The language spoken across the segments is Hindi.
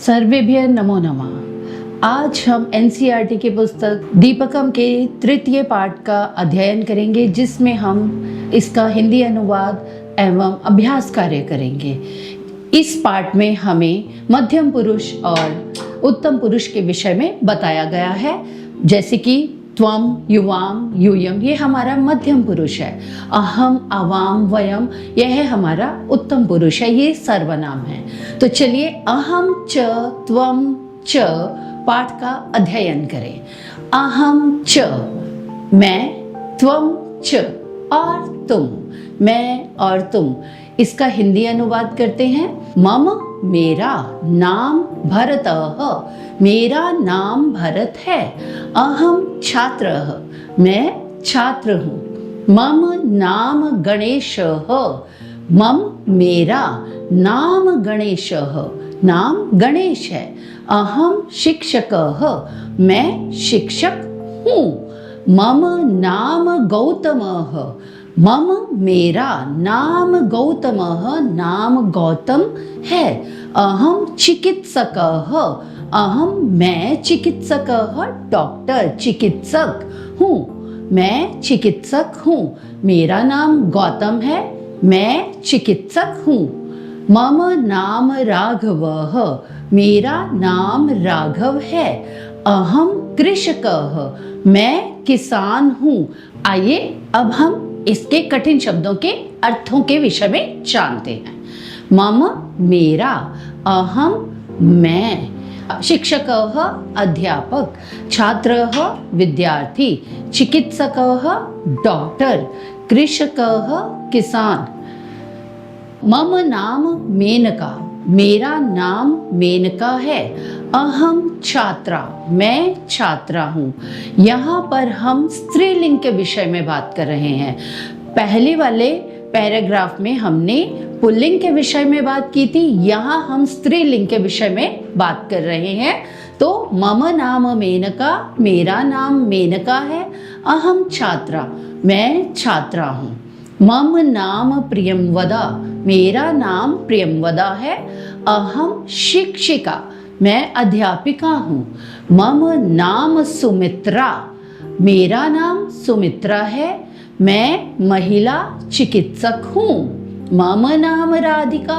सर्वेभ्य नमो नमः। आज हम एनसीईआरटी की पुस्तक दीपकम के तृतीय पाठ का अध्ययन करेंगे, जिसमें हम इसका हिंदी अनुवाद एवं अभ्यास कार्य करेंगे। इस पाठ में हमें मध्यम पुरुष और उत्तम पुरुष के विषय में बताया गया है, जैसे कि त्वम, युवाम, यूयम ये हमारा मध्यम पुरुष है। अहम, अवाम, वयम यह है हमारा उत्तम पुरुष है, ये सर्वनाम है। तो चलिए अहम च त्वम च पाठ का अध्ययन करें। अहम च मैं, त्वम च और तुम, मैं और तुम। इसका हिंदी अनुवाद करते हैं। मम मेरा, नाम भरतः मेरा नाम भरत है। अहम छात्रः मैं छात्र हूँ। मम नाम गणेशः मम मेरा नाम गणेशः नाम गणेश है। अहम शिक्षकः मैं शिक्षक हूँ। मम नाम गौतमः मम मेरा नाम गौतमः नाम गौतम है। अहम चिकित्सकः अहम मैं चिकित्सकः डॉक्टर चिकित्सक हूँ। मैं चिकित्सक हूँ। मेरा नाम गौतम है, मैं चिकित्सक हूँ। मम नाम राघवः मेरा नाम राघव है। अहम कृषकः मैं किसान हूँ। आइए अब हम इसके कठिन शब्दों के अर्थों के विषय में जानते हैं। मम मेरा, अहम मैं, शिक्षकः अध्यापक, छात्रः विद्यार्थी, चिकित्सकः डॉक्टर, कृषकः किसान। मम नाम मेनका मेरा नाम मेनका है। अहम छात्रा मैं छात्रा हूँ। यहाँ पर हम स्त्रीलिंग के विषय में बात कर रहे हैं। पहले वाले पैराग्राफ में हमने पुल्लिंग के विषय में बात की थी, यहाँ हम स्त्रीलिंग के विषय में बात कर रहे हैं। तो मम नाम मेनका मेरा नाम मेनका है। अहम छात्रा मैं छात्रा हूँ। मम नाम प्रियंवदा मेरा नाम प्रियंवदा है। अहम शिक्षिका मैं अध्यापिका हूँ। मम नाम सुमित्रा मेरा नाम सुमित्रा है। मैं महिला चिकित्सक हूँ। मम नाम राधिका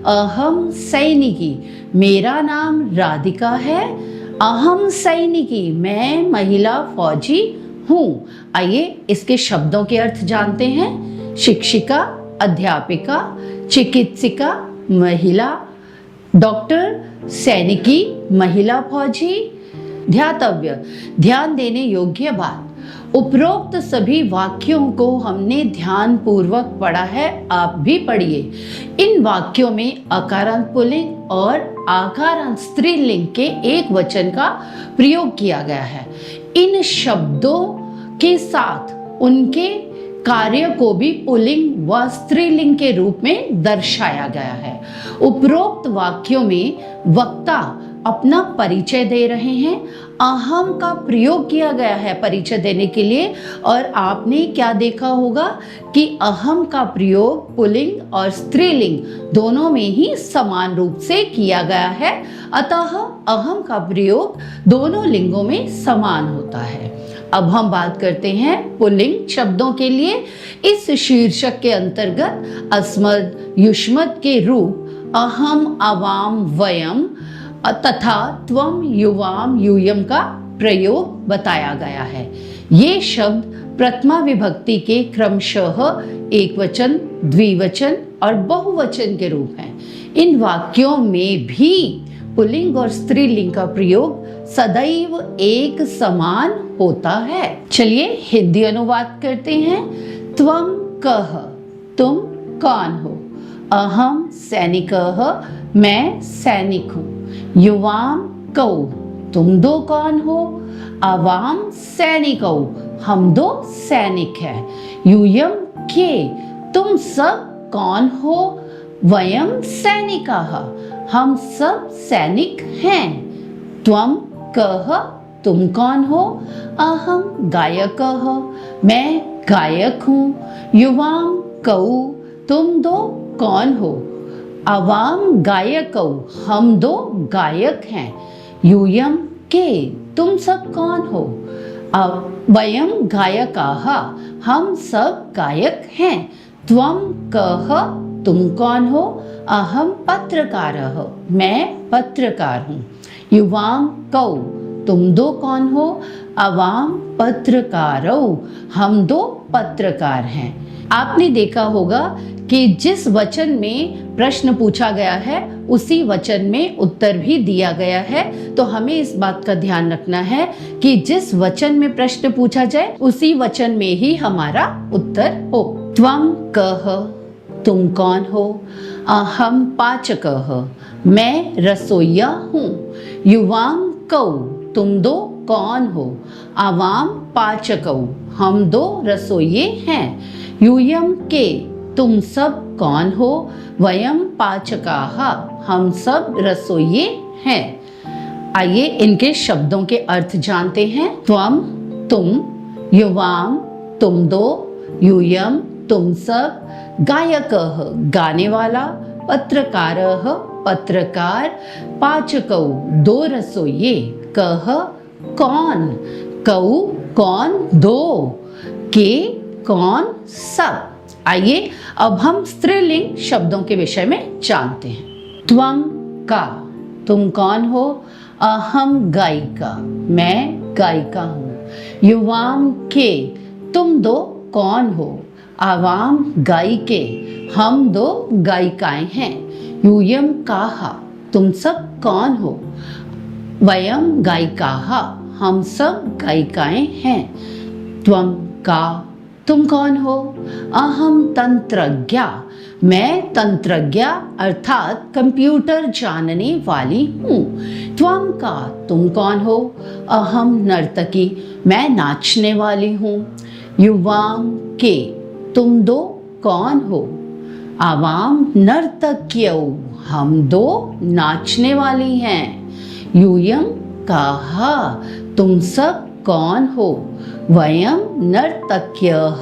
अहम सैनिकी मेरा नाम राधिका है। अहम सैनिकी मैं महिला फौजी हूँ। आइए इसके शब्दों के अर्थ जानते हैं। शिक्षिका, अध्यापिका, चिकित्सिका महिला, डॉक्टर, सैनिकी महिला फौजी। ध्यातव्य ध्यान देने योग्य बात, उपरोक्त सभी वाक्यों को हमने ध्यान पूर्वक पढ़ा है, आप भी पढ़िए। इन वाक्यों में अकारांत पुल्लिंग और आकारांत स्त्रीलिंग के एक वचन का प्रयोग किया गया है। इन शब्दों के साथ उनके कार्य को भी पुल्लिंग व स्त्रीलिंग के रूप में दर्शाया गया है। उपरोक्त वाक्यों में वक्ता अपना परिचय दे रहे हैं। अहम का प्रयोग किया गया है परिचय देने के लिए, और आपने क्या देखा होगा कि अहम का प्रयोग पुल्लिंग और स्त्रीलिंग दोनों में ही समान रूप से किया गया है। अतः अहम का प्रयोग दोनों लिंगों में समान होता है। अब हम बात करते हैं पुल्लिंग शब्दों के लिए। इस शीर्षक के अंतर्गत अस्मद, युष्मद के रूप अहम, अवाम, वयम तथा त्वम, युवाम, यूयम का प्रयोग बताया गया है। ये शब्द प्रथमा विभक्ति के क्रमशः एकवचन, द्विवचन और बहुवचन के रूप हैं। इन वाक्यों में भी पुल्लिंग और स्त्रीलिंग का प्रयोग सदैव एक समान होता है। चलिए हिंदी अनुवाद करते हैं। त्वम कः तुम कौन हो। अहम सैनिकः मैं सैनिक हूँ। युवाम कौ तुम दो कौन हो। अवाम सैनिकौ हम दो सैनिक हैं। यूयम के तुम सब कौन हो। वयम सैनिकाः हम सब सैनिक हैं। त्वम कः तुम कौन हो। अहम गायकः मैं गायक हूँ। युवाम कौ तुम दो कौन हो। आवाम गायकौ, हम दो गायक हैं। यूयम के, तुम सब कौन हो। वयम गायकाः, हम सब गायक हैं। त्वम कः, तुम कौन हो। अहम पत्रकारः, मैं पत्रकार हूँ। युवाम कौ, तुम दो कौन हो। अवाम पत्रकारौ, हम दो पत्रकार हैं। आपने देखा होगा कि जिस वचन में प्रश्न पूछा गया है उसी वचन में उत्तर भी दिया गया है। तो हमें इस बात का ध्यान रखना है कि जिस वचन में प्रश्न पूछा जाए उसी वचन में ही हमारा उत्तर हो। त्वम कः, तुम कौन हो। अहम पाचकः, मैं रसोइया हूँ। युवाम कौ, तुम दो कौन हो। आवाम पाचकौ, हम दो रसोइये हैं। यूयम के, तुम सब कौन हो। वयम पाचकाः, हम सब रसोइये हैं। आइए इनके शब्दों के अर्थ जानते हैं। त्वम, तुम। युवाम, तुम दो। यूयम, तुम सब। गायकः, गाने वाला। पत्रकारः, पत्रकार। पाचकौ, दो रसोइये। कः, कौन। कौ, कौन, दो। के, कौन, सब। आइए अब हम स्त्रीलिंग शब्दों के विषय में जानते हैं। त्वम का, तुम कौन हो। अहम गायिका, मैं गायिका हूँ। युवाम के, तुम दो कौन हो। आवाम गायिके, हम दो गायिकाएं हैं। यूयम काहा, तुम सब कौन हो। वयम गायिकाः, हम सब गायिकाएं हैं। त्वम का, तुम कौन हो। अहम तंत्रज्ञा, मैं तंत्रज्ञा अर्थात कंप्यूटर जानने वाली हूँ। त्वम का, तुम कौन हो। अहम नर्तकी, मैं नाचने वाली हूँ। युवाम के, तुम दो कौन हो। आवाम नर्तक्यौ, हम दो नाचने वाली हैं। यूयम काहा, तुम सब कौन हो। वयम नर्तक्यः,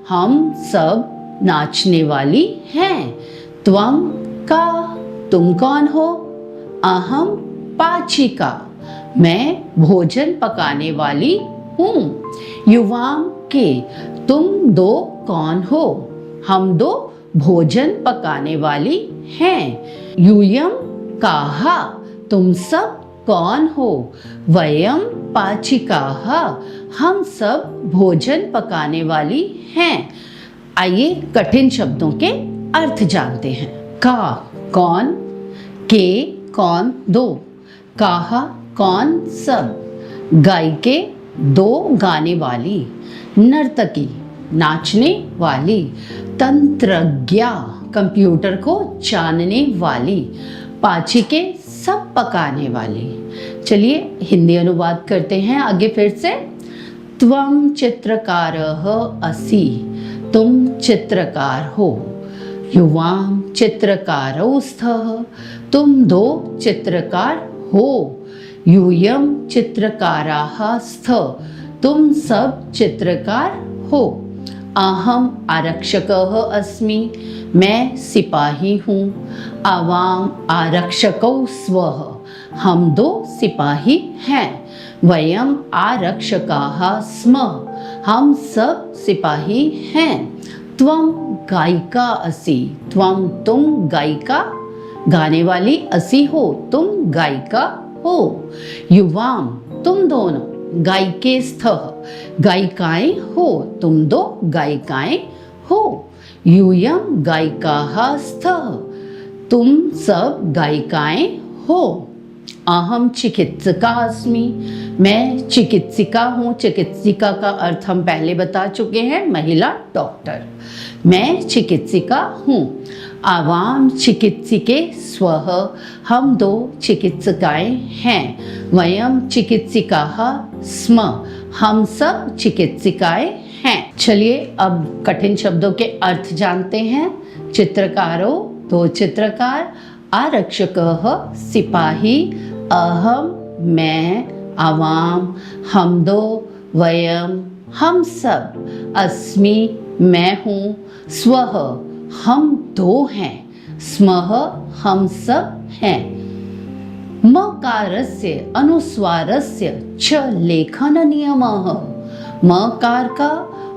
हम सब नाचने वाली हैं। त्वम का, तुम कौन हो। अहम पाचिका, मैं भोजन पकाने वाली हूँ। युवाम के, तुम दो कौन हो। हम दो भोजन पकाने वाली हैं। यूयम काहा, तुम सब कौन हो। वयम पाचिकाः, हम सब भोजन पकाने वाली हैं। आइए कठिन शब्दों के अर्थ जानते हैं। का, कौन। के, कौन, दो। काहा, कौन, सब। गायिके, दो गाने वाली। नर्तकी, नाचने वाली। तंत्रज्ञा, कंप्यूटर को जानने वाली। पाचिके, सब पकाने वाली। चलिए हिंदी अनुवाद करते हैं आगे फिर से। त्वम चित्रकारः असि, तुम चित्रकार हो। युवाम चित्रकारौ स्तः, तुम दो चित्रकार हो। यूयम चित्रकाराः स्तः, तुम सब चित्रकार हो। अहम आरक्षकः अस्मि, मैं सिपाही हूँ। आवाम आरक्षकौ स्वः, हम दो सिपाही हैं। वयम आरक्षकाः स्मः, हम सब सिपाही हैं। त्वम गायिका असि, त्वम तुम गायिका गाने वाली। असि हो, तुम गायिका हो। युवाम, तुम दोनों। गायिके स्तः, गायिकाएं हो, तुम दो गायिकाएं हो। यूयम गायिकाः स्तः, तुम सब गायिकाएं हो। अहम चिकित्सिका अस्मि, मैं चिकित्सिका हूँ। चिकित्सिका का अर्थ हम पहले बता चुके हैं, महिला डॉक्टर। मैं चिकित्सिका हूँ। आवाम चिकित्सिके स्वः, हम दो चिकित्सिकाएं हैं। वयम चिकित्सिकाः स्म, हम सब चिकित्सिकाएं हैं। चलिए अब कठिन शब्दों के अर्थ जानते हैं। चित्रकारो, दो चित्रकार। आरक्षकः, सिपाही। अहम, मैं। आवाम, हम दो। वयम, हम सब। अस्मि, मैं हूँ। स्वः, हम दो हैं। स्मः हम सब हैं। मकारस्य अनुस्वारस्य छ लेखन नियमः। मकार का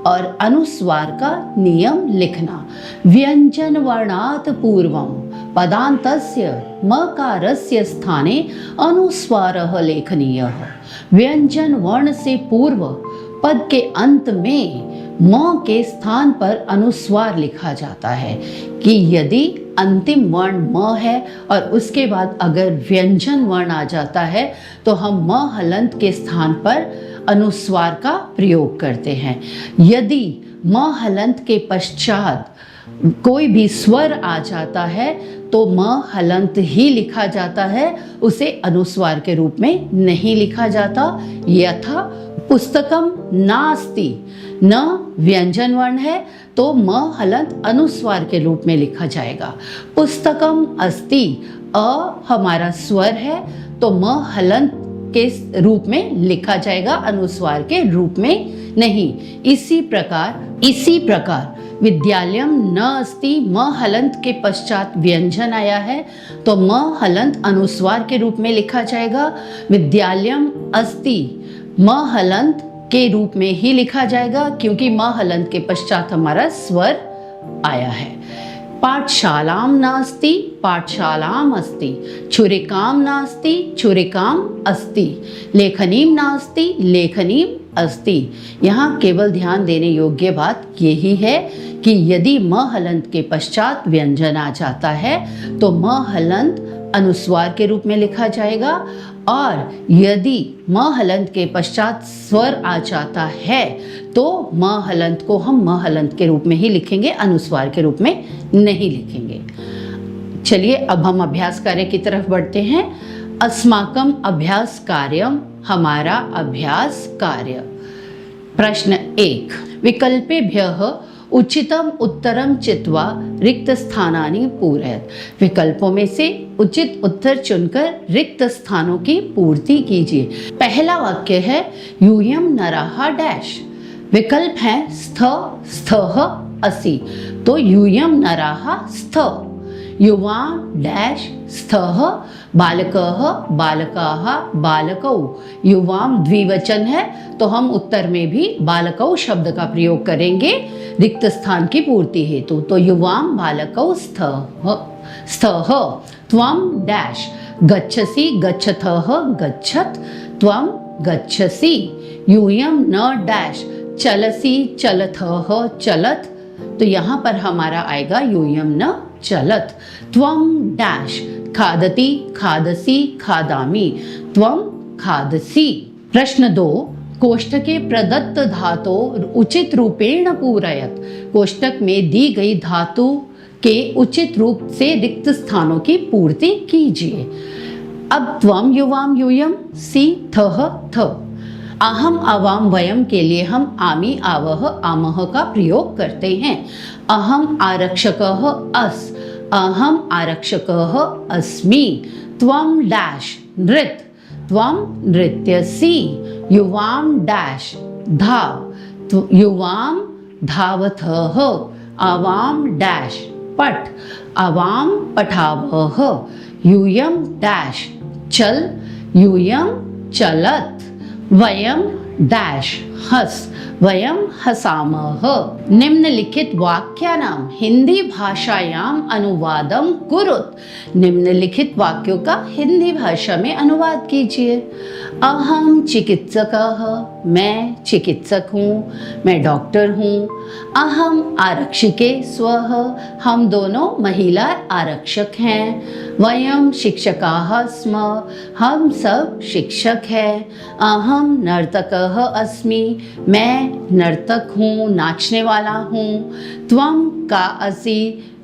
और अनुस्वार का नियम लिखना। व्यंजन वर्णात् पूर्वं पदान्तस्य मकारस्य स्थाने अनुस्वारः लेखनीयः। व्यंजन वर्ण से पूर्व पद के अंत में म के स्थान पर अनुस्वार लिखा जाता है कि यदि अंतिम वर्ण म है और उसके बाद अगर व्यंजन वर्ण आ जाता है तो हम म हलंत के स्थान पर अनुस्वार का प्रयोग करते हैं। यदि म हलंत के पश्चात कोई भी स्वर आ जाता है तो म हलंत ही लिखा जाता है, उसे अनुस्वार के रूप में नहीं लिखा जाता। यथा पुस्तकम नास्ति, न व्यंजन वर्ण है तो म हलंत अनुस्वार के रूप में लिखा जाएगा। पुस्तकम अस्ति, अ हमारा स्वर है तो म हलंत के रूप में लिखा जाएगा, अनुस्वार के रूप में नहीं। इसी प्रकार विद्यालयम न अस्ति, म हलंत के पश्चात व्यंजन आया है तो म हलंत अनुस्वार के रूप में लिखा जाएगा। विद्यालयम अस्ति म हलंत के रूप में ही लिखा जाएगा क्योंकि म हलंत के पश्चात हमारा स्वर आया है। पाठशालाम नास्ति, पाठशालाम अस्ति। छुरिकाम नास्ति, छुरिकाम अस्ति। लेखनीम नास्ति, लेखनीम अस्ति। यहाँ केवल ध्यान देने योग्य बात यही है कि यदि म हलंत के पश्चात व्यंजन आ जाता है तो म हलंत अनुस्वार के रूप में लिखा जाएगा, और यदि म हलंत के पश्चात स्वर आ जाता है तो म हलंत को हम म हलंत के रूप में ही लिखेंगे, अनुस्वार के रूप में नहीं लिखेंगे। चलिए अब हम अभ्यास कार्य की तरफ बढ़ते हैं। अस्माकम अभ्यास कार्यम, हमारा अभ्यास कार्य। प्रश्न 1, विकल्पेभ्यः उचितम उत्तरम चित्वा रिक्त स्थानानि पूरयत। विकल्पों में से उचित उत्तर चुनकर रिक्त स्थानों की पूर्ति कीजिए। पहला वाक्य है यूयम नराः डैश। विकल्प है स्थ, स्थः, असि। तो यूयम नराः स्थ। युवा डैश स्थः, बालकः, बालकाः, बालकौ। युवाम द्विवचन है तो हम उत्तर में भी बालकौ शब्द का प्रयोग करेंगे रिक्त स्थान की पूर्ति हेतु। तो युवाम बालकौ स्थः। त्वम डैश गच्छसि, गच्छथः, गच्छत। त्वम गच्छसि। यूयम न डैश चलसि, चलथः, चलत। तो यहाँ पर हमारा आएगा यूयम न चलत। त्वम डैश खादति, खादसि, खादामि। त्वम खादसि। प्रश्न 2, कोष्ठके प्रदत्त धातु उचित रूपेण पूरयत। कोष्ठक में दी गई धातु के उचित रूप से रिक्त स्थानों की पूर्ति कीजिए। अब त्वम, युवाम, यूयम, सि, थः, थ। अहम, आवाम, वयम के लिए हम आमि, आवह, आमह का प्रयोग करते हैं। अहम आरक्षकः, अस। अहम आरक्षकः अस्मि। त्वम डैश नृत। त्वम नृत्यसि। युवाम डैश धाव। युवाम धावथः। आवाम डैश पठ। आवाम पठावः। यूयम डैश चल। यूयम चलत। वयम डैश हस। वयम हसामः। निम्नलिखित वाक्यानां हिंदी भाषायाम अनुवादम कुरुत। निम्नलिखित वाक्यों का हिंदी भाषा में अनुवाद कीजिए। अहम चिकित्सकः, मैं चिकित्सक हूँ, मैं डॉक्टर हूँ। अहम आरक्षिके स्वः, हम दोनों महिला आरक्षक हैं। वयम शिक्षकाः स्म, हम सब शिक्षक हैं। अहम नर्तकः अस्मि, मैं नर्तक हूँ, नाचने वाला हूँ। त्वम का असि,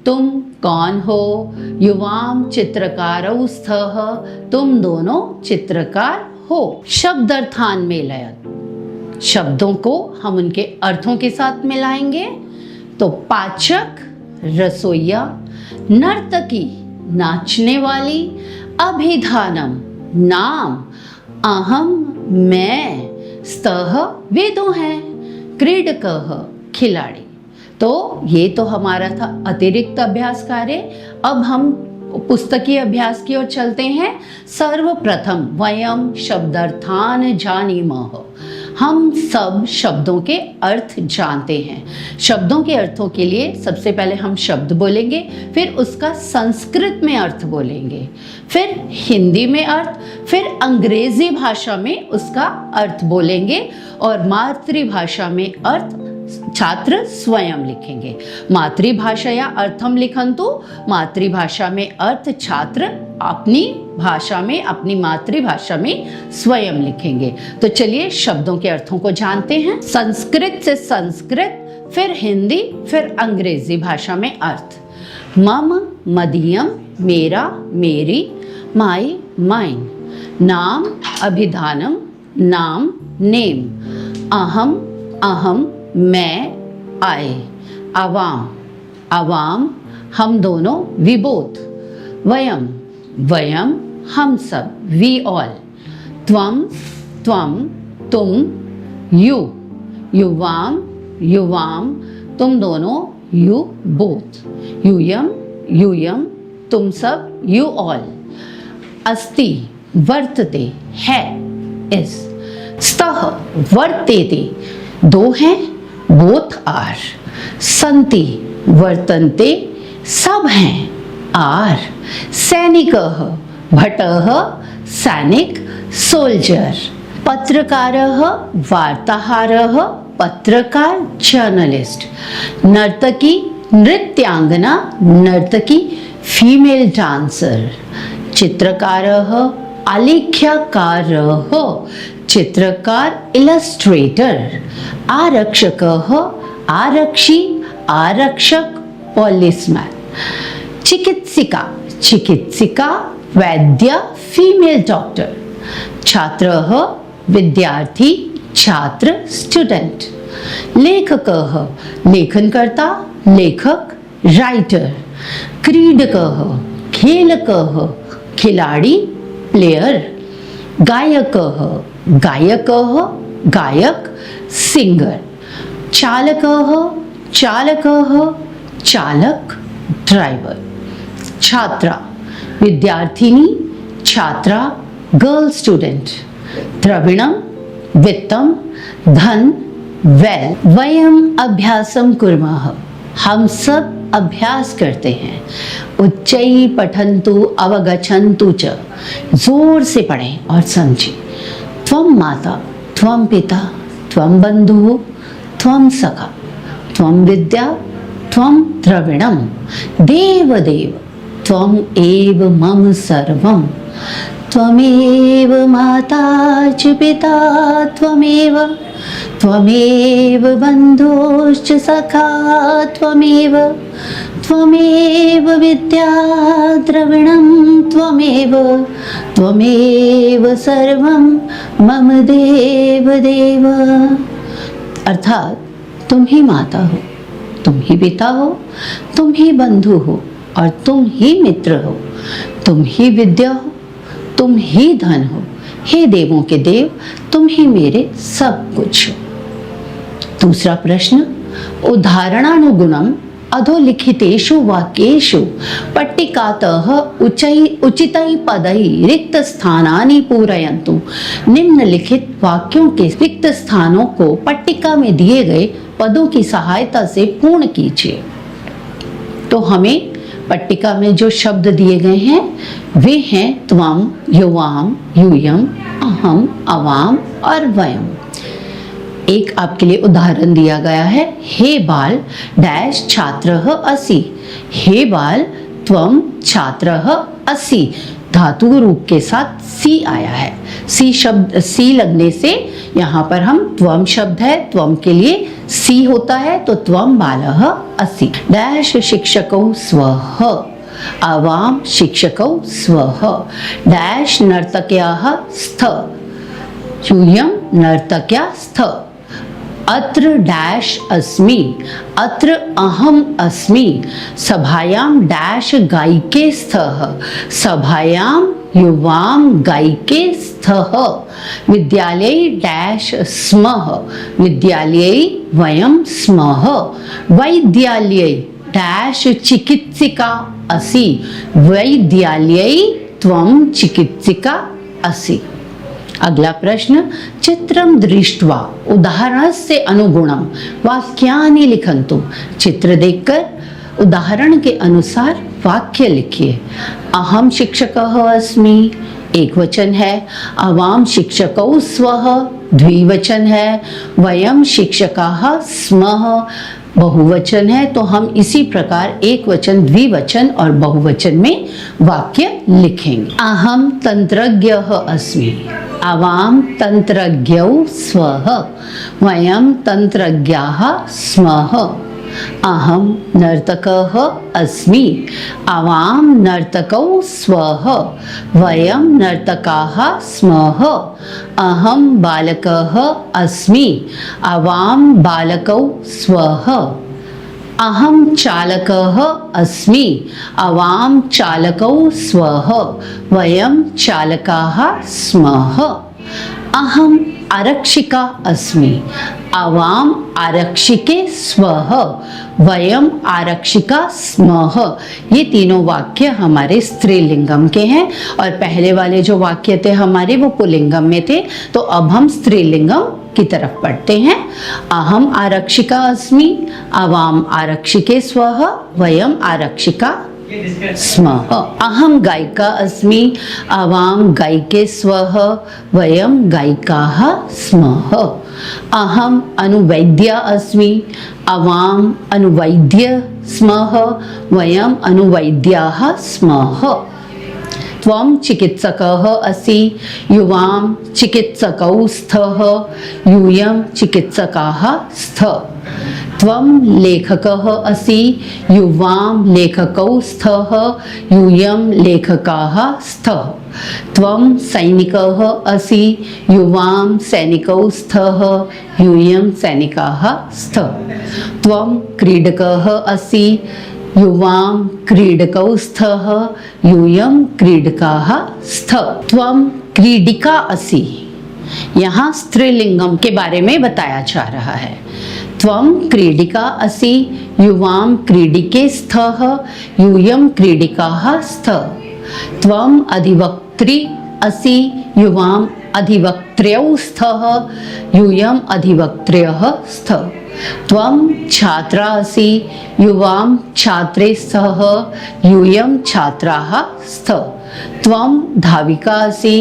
तुम कौन हो। युवाम चित्रकारौ स्तः, तुम दोनों चित्रकार हो। शब्दार्थान मेलयत, शब्दों को हम उनके अर्थों के साथ मिलाएंगे। तो पाचक रसोइया, नर्तकी नाचने वाली, अभिधानम नाम, अहम मैं, स्तः वे दो हैं, क्रीडकः खिलाड़ी। तो ये तो हमारा था अतिरिक्त अभ्यास कार्य। अब हम पुस्तकीय अभ्यास की ओर चलते हैं। सर्वप्रथम वयम शब्दार्थान जानीमः। हम सब शब्दों के अर्थ जानते हैं। शब्दों के अर्थों के लिए सबसे पहले हम शब्द बोलेंगे, फिर उसका संस्कृत में अर्थ बोलेंगे, फिर हिंदी में अर्थ, फिर अंग्रेजी भाषा में उसका अर्थ बोलेंगे और मातृभाषा में अर्थ छात्र स्वयं लिखेंगे। मातृभाषा या अर्थम लिखन्तु, मातृभाषा में अर्थ छात्र अपनी भाषा में, अपनी मातृभाषा में स्वयं लिखेंगे। तो चलिए शब्दों के अर्थों को जानते हैं। संस्कृत से संस्कृत, फिर हिंदी, फिर अंग्रेजी भाषा में अर्थ। मम मदीयम, मेरा मेरी, माई माइन। नाम अभिधानम, नाम नेम। अहम अहम, मैं आई। अवाम अवाम, हम दोनों, वी बोथ। वयम वयम, हम सब, वी ऑल। त्वम त्वम, तुम, यू। युवाम युवाम, तुम दोनों, यू बोथ। यूयम यूयम, तुम सब, यू ऑल। अस्ति वर्तते, है, इज। स्तः वर्तेते, दो हैं, बोथ आर। सन्ति वर्तन्ते, सब हैं, आर। सैनिकः भटः, सैनिक, सोल्जर। पत्रकारः वार्ताहरः, पत्रकार, जर्नलिस्ट। नर्तकी नृत्यांगना, नर्तकी, फीमेल डांसर। चित्रकारः आलेख्यकारः, चित्रकार, इलस्ट्रेटर। आरक्षकः आरक्षी, आरक्षक, पुलिसमैन। चिकित्सिका चिकित्सिका, वैद्य, फीमेल डॉक्टर। छात्रः विद्यार्थी, छात्र, स्टूडेंट। लेखकः लेखनकर्ता, लेखक, राइटर। क्रीडकः खेलकः, खिलाड़ी, प्लेयर। गायकः गायकः, गायक, सिंगर। चालकः चालकः, चालक, ड्राइवर। छात्रा विद्यार्थिनी, छात्रा, गर्ल स्टूडेंट। द्रविणम वित्तम, धन, वेल्थ। वयम अभ्यासम कुर्मः, हम सब अभ्यास करते हैं। उच्चै पठन्तु अवगच्छन्तु च, जोर से पढ़ें और समझें। त्वं माता, त्वं पिता, त्वं बंधुः, त्वं सखा, त्वं विद्या, त्वं द्रविणं। देव देव, त्वं एव मम सर्वं। त्वमेव माता च पिता, त्वमेव, त्वमेव बन्धुश्च सखा, त्वमेव, त्वमेव विद्या द्रविणं, त्वमेव, त्वमेव सर्वं मम देव देव। अर्थात तुम ही माता हो, तुम ही पिता हो, तुम ही बंधु हो और तुम ही मित्र हो। तुम ही विद्या हो, तुम ही धन हो। हे देवों के देव, तुम ही मेरे सब कुछ हो। दूसरा प्रश्न, उदाहरणानुगुणम अधोलिखितेषु वाक्येषु पट्टिकातः उचितै पदै रिक्त स्थानानि पूरयन्तु। निम्नलिखित वाक्यों के रिक्त स्थानों को पट्टिका में दिए गए पदों की सहायता से पूर्ण कीजिए। तो हमें पट्टिका में जो शब्द दिए गए हैं वे हैं त्वम, युवाम, यूयम, अहम, अवाम और वयम। एक आपके लिए उदाहरण दिया गया है। हे बाल डैश छात्रः असि। हे बाल त्वम छात्रः असि। धातु रूप के साथ सी आया है। सी शब्द, सी लगने से यहाँ पर हम त्वम शब्द है, त्वम के लिए सी होता है, तो त्वम बालः असि। डैश शिक्षकौ स्वः। आवाम शिक्षकौ स्वः। डैश नर्तक्याः स्थ। यूयं नर्तक्या स्थ। अत्र डैश अस्मि। अत्र अहम अस्मि। सभायां डैश गायिके स्तः। सभायां युवां गायिके स्तः। स्थः, विद्यालये डैश स्मः, विद्यालये वयं स्मः, वैद्यालये डैश चिकित्सिका असि, वैद्यालये त्वं चिकित्सिका असि। अगला प्रश्न, चित्रं दृष्ट्वा उदाहरणस्य अनुगुणं वाक्यानि लिखन्तु। चित्र देखकर उदाहरण के अनुसार वाक्य लिखिए। अहम शिक्षकः अस्मि, एक वचन है। आवाम शिक्षकौ स्वः, द्विवचन है। वयम शिक्षकाः स्मः, बहुवचन है। तो हम इसी प्रकार एक वचन, द्विवचन और बहुवचन में वाक्य लिखेंगे। अहम तंत्रज्ञः अस्मि, आवाम तंत्रज्ञौ स्वः, वयम तंत्रज्ञाः स्मः। अहम नर्तकः अस्मि, आवाम नर्तकौ स्वः, वयं नर्तकाः स्मः। अहम बालकः अस्मि, आवाम बालकौ स्वः। अहम चालकः अस्मि, आवाम चालकौ स्वः, वयं चालकाः स्मः। अहम आरक्षिका अस्मि, आवाम आरक्षिके स्वः, वयम आरक्षिका स्मः। ये तीनों वाक्य हमारे स्त्रीलिंगम के हैं और पहले वाले जो वाक्य थे हमारे वो पुल्लिंगम में थे। तो अब हम स्त्रीलिंगम की तरफ पढ़ते हैं। अहम आरक्षिका अस्मि, आवाम आरक्षिके स्वः, वयम आरक्षिका स्मः। अहम गायिका अस्मि, आवाम गायिके स्वः, वयं गायिकाः स्मः। अहम अनुवैद्या अस्मि, आवाम अनुवैद्य स्मः, वयं अनुवैद्याः स्मः। त्वं चिकित्सकः असि, युवां चिकित्सकौ स्तः, यूयं चिकित्सकाः स्तः। त्वं लेखकः असि, युवां लेखकौ स्तः, यूयं लेखकाः स्तः। त्वं सैनिकः असि, युवां सैनिकौ स्तः, यूयं सैनिकाः स्तः। त्वं क्रीडकः असि, युवां क्रीडकौ स्तः, यूयं क्रीडकाः स्तः। त्वं क्रीडिका असि, यहाँ स्त्रीलिंगम के बारे में बताया जा रहा है। त्वं क्रीडिका असि, युवां क्रीडिके स्तः, यूयं क्रीडिकाः स्तः। त्वं अधिवक्त्री असि, युवां अधिवक्त्र्यौ स्तः, यूयं अधिवक्त्र्यः स्तः। त्वं छात्रा असि, युवां छात्रे स्तः, यूयं छात्राः स्तः। त्वं धाविका असि,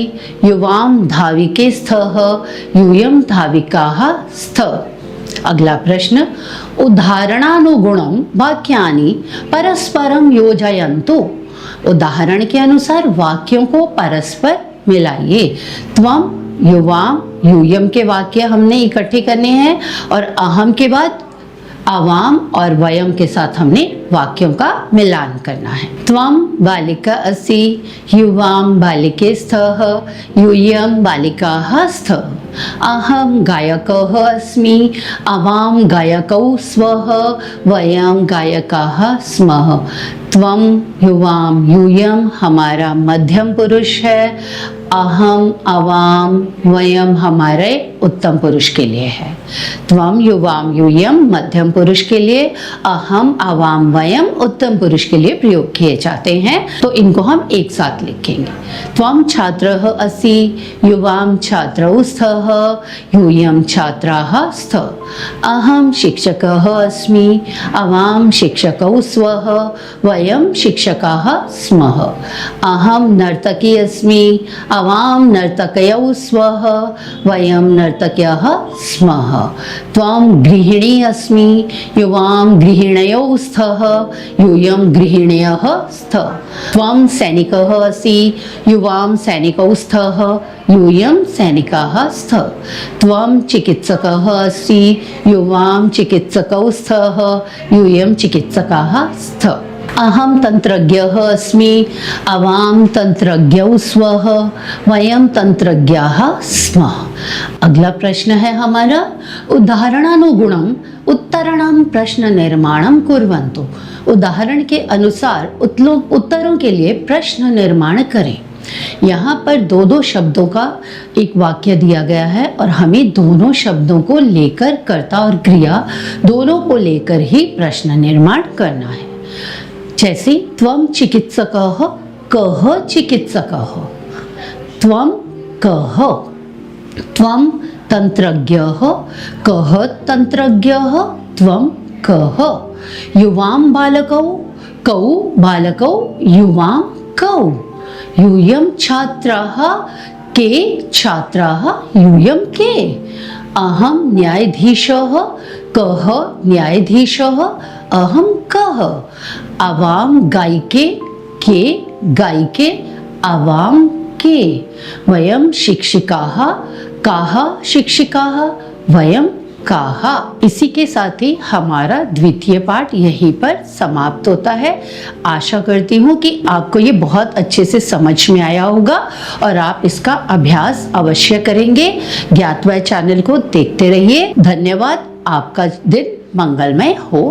युवां धाविके स्तः, यूयं धाविकाः स्तः। अगला प्रश्न, उदाहरणानुगुणं वाक्यानि परस्परं योजयन्तु। उदाहरण के अनुसार वाक्यों को परस्पर मिलाइए। त्वं, युवां, यूयम के वाक्य हमने इकट्ठे करने हैं और अहम के बाद आवाम और वयम के साथ हमने वाक्यों का मिलान करना है। त्वं बालिका असि, युवां बालिके स्तः, यूयं बालिकाः स्तः। अहम गायकः अस्मि, आवां गायकौ स्वः, वयं गायकाः स्मः। त्वं, युवां, यूयम हमारा मध्यम पुरुष है। अहम, आवाम, वयम हमारे उत्तम पुरुष के लिए है। त्वं, युवां, यूयम मध्यम पुरुष के लिए, अहम, आवाम, वयम उत्तम पुरुष के लिए प्रयोग किए जाते हैं। तो इनको हम एक साथ लिखेंगे। त्वं छात्रः असि, युवां छात्रौ स्तः, यूयं छात्राः स्तः। अहम शिक्षकः अस्मि, आवां शिक्षकौ स्वः, वयं शिक्षकाः स्मः। अहम नर्तकी अस्मि, आवां नर्तक्यौ स्वः, वयं नर्तक्यः स्मः। त्वं गृहिणी अस्मि, युवां गृहिण्यौ स्तः, यूयं गृहिण्यः स्तः। त्वं सैनिकः असि, युवां सैनिकौ स्तः, यूयं सैनिकाः स्तः। त्वं चिकित्सकः असि, युवां चिकित्सकौ स्तः, यूयं चिकित्सकाः स्तः। अहम तंत्रज्ञः अस्मि, आवां तंत्रज्ञौ स्वः, वयं तंत्रज्ञाः स्मः। अगला प्रश्न है हमारा, उदाहरणानुगुणं उत्तरणं प्रश्न निर्माणं कुर्वन्तु। उदाहरण के अनुसार उत्तरों के लिए प्रश्न निर्माण करें। यहाँ पर दो दो शब्दों का एक वाक्य दिया गया है और हमें दोनों शब्दों को लेकर कर्ता और क्रिया दोनों को लेकर ही प्रश्न निर्माण करना है। जैसे त्वं चिकित्सकः कः चिकित्सकः, त्वं कः, त्वं तंत्रज्ञः कः तंत्रज्ञः, त्वं कः, युवां बालकौ कौ बालकौ युवां कौ, यूयं छात्राः के छात्राः यूयं के, अहं न्यायाधीशः कः न्यायाधीशः अहं कः, आवां गायिके के गायिके आवां के, वयं शिक्षिकाः काः शिक्षिकाः वयं काः। इसी के साथ ही हमारा द्वितीय पाठ यहीं पर समाप्त होता है। आशा करती हूँ कि आपको ये बहुत अच्छे से समझ में आया होगा और आप इसका अभ्यास अवश्य करेंगे। ज्ञातवाय चैनल को देखते रहिए। धन्यवाद। आपका दिन मंगलमय हो।